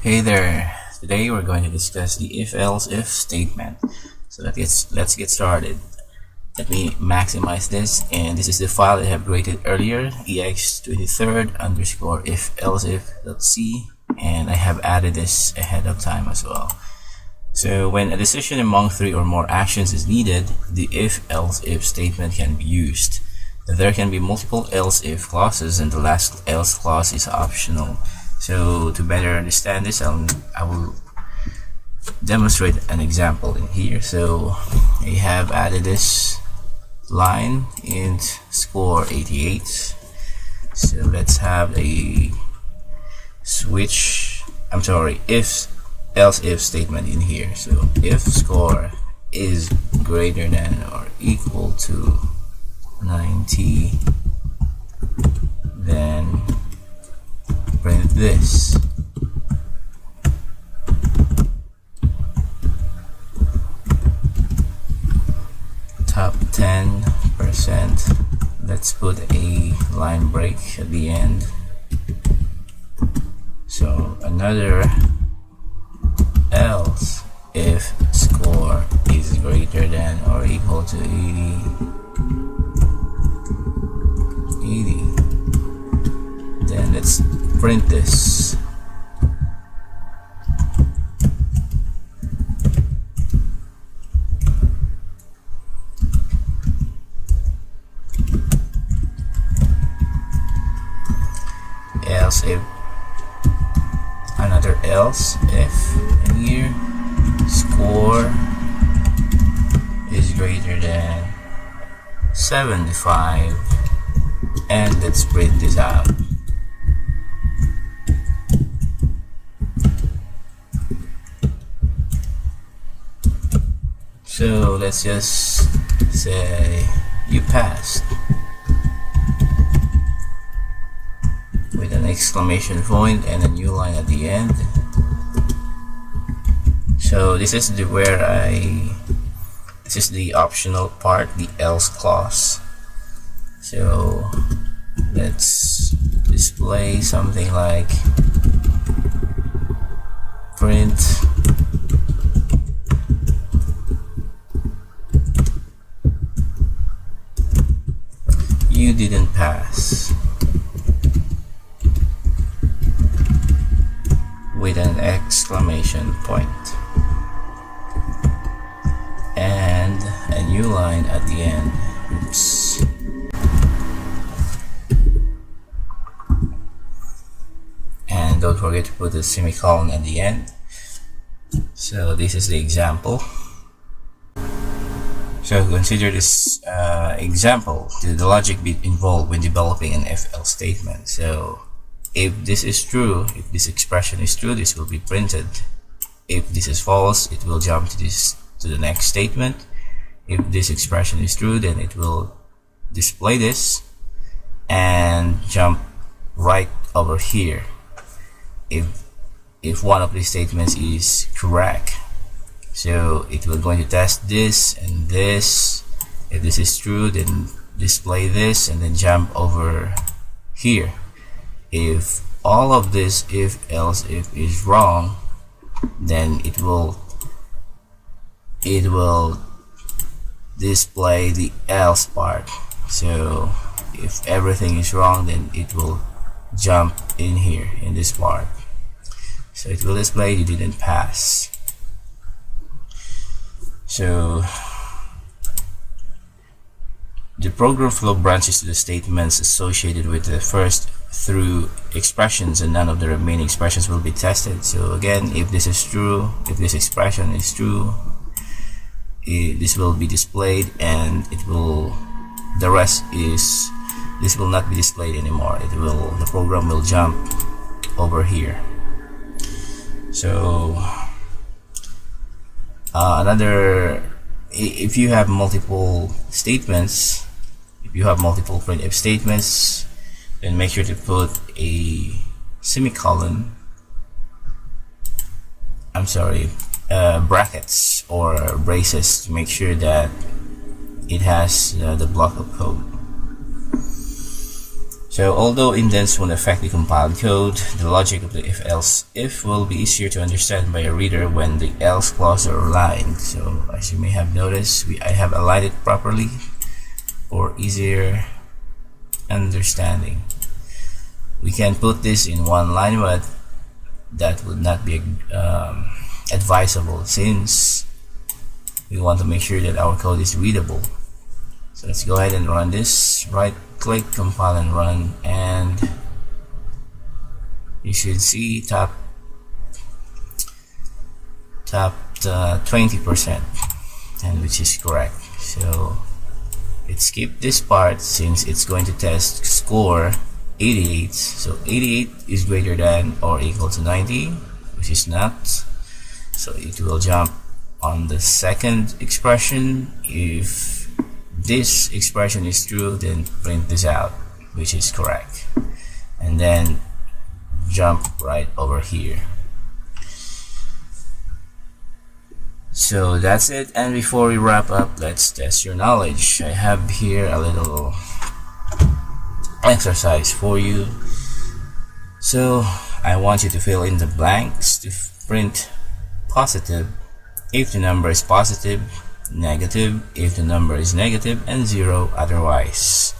Hey there, today we're going to discuss the if-else-if statement. So let's get started. Let me maximize this, and this is the file I have created earlier, ex23rd underscore if-else-if.c, and I have added this ahead of time as well. So when a decision among three or more actions is needed, the if-else-if statement can be used. There can be multiple else-if clauses, and the last else clause is optional. So to better understand this, I will demonstrate an example in here. So I have added this line int score 88. So let's have a if else if statement in here. So if score is greater than or equal to 90, then print this. Top 10%. Let's put a line break at the end. So another else if score is greater than or equal to 80, then let's print this. Else if another else if in here score is greater than 75, and let's print this out. So let's just say you passed with an exclamation point and a new line at the end. So this is the optional part, the else clause. So let's display something like print you didn't pass with an exclamation point and a new line at the end. Oops. And don't forget to put a semicolon at the end. So this is the example. So consider this example to the logic bit involved when developing an if-else statement. So if this is true, if this expression is true, this will be printed. If this is false, it will jump to the next statement. If this expression is true, then it will display this and jump right over here if one of these statements is correct. So it will going to test this and this. If this is true, then display this and then jump over here. If all of this if else if is wrong, then it will display the else part. So if everything is wrong, then it will jump in here in this part. So it will display you didn't pass. So the program flow branches to the statements associated with the first through expressions, and none of the remaining expressions will be tested. So again, if this is true, if this expression is true, this will be displayed, and this will not be displayed anymore. The program will jump over here. So if you have multiple statements, if you have multiple printf statements, then make sure to put a semicolon, brackets or braces to make sure that it has the block of code. So although indents won't affect the compiled code, the logic of the if-else-if will be easier to understand by a reader when the else clause are aligned. So as you may have noticed, I have aligned it properly for easier understanding. We can put this in one line, but that would not be advisable since we want to make sure that our code is readable. So let's go ahead and run this. Right click, compile and run, and you should see top 20%, and which is correct. So it skipped this part since it's going to test score 88. So 88 is greater than or equal to 90, which is not. So it will jump on the second expression. If this expression is true, then print this out, which is correct, and then jump right over here. So that's it, and before we wrap up, let's test your knowledge. I have here a little exercise for you. So I want you to fill in the blanks to print positive if the number is positive, negative if the number is negative, and 0 otherwise.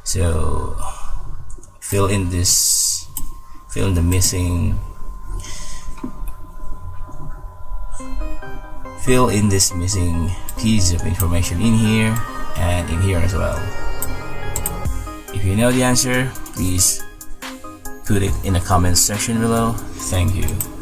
So fill in the missing, fill in this missing piece of information in here and in here as well. If you know the answer, please put it in the comments section below. Thank you.